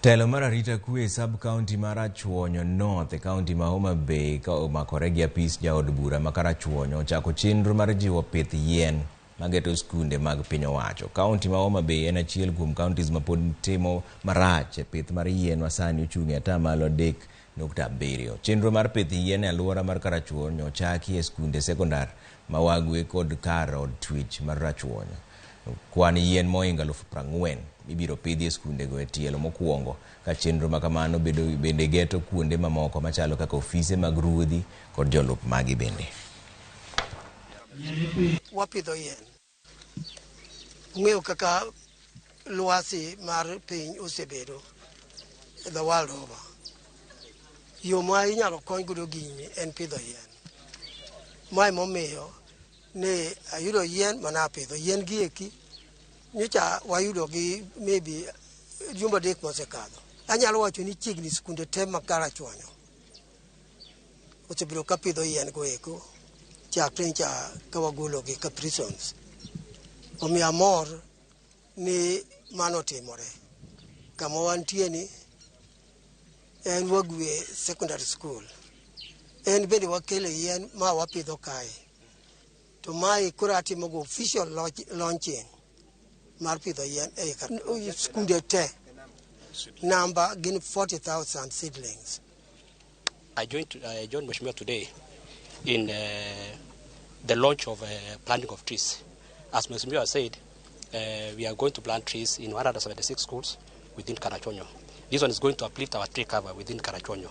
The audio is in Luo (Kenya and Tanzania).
Telo mar arita kwe sub-county mar Achuonyo North e county ma Homa Bay ka omakore gi apis jaod bura ma Karachuonyo ochako chenro mar jiwo pith yien mageto skunde mag piny owacho. County ma Homa Bay en achiel kuom counties ma pod timo marach e pith mar yien ma sani ochung' e atamalo 3.7. Chenro mar pith yien e alwora mar Karachuonyo ochaki e skunde sekondar ma Wagwe kod kar od twech mar Rachuonyo. Kwan yien moinga 40,000 ibiro pidhi e skunde go e tielo mokwongo ka chenro ma kamano bende geto kuonde mamoko machalo kaka ofise mag ruodhi kod jolup magi bende. Wapidho yien. Ung'eyo kaka lwasi mar piny osebedo e the world over. Yo ma inyalo kony godo gini en pidho yien. Mae momiyo ne ayudo yien mana pidho yien gi eki nyocha wayudo gi maybe jumba 3 mosekadho. Anyalo wacho ni chiegni skunde te ma Karachuonyo osebiro ka pidho yien go eko chakre ka wagolo gi ka prisons. Omiyo amor ni mano timore. Kama wantie ni en Wagwe Secondary School. En bende wakele yien ma wapidho kae. To mai kura atimo go official launching mar pidho yien e skunde te. Number gin 40,000 seedlings. I joined Mheshimiwa today in the launch of planting of trees. As Mheshimiwa said, we are going to plant trees in 176 schools within Karachuonyo. This one is going to uplift our tree cover within Karachuonyo.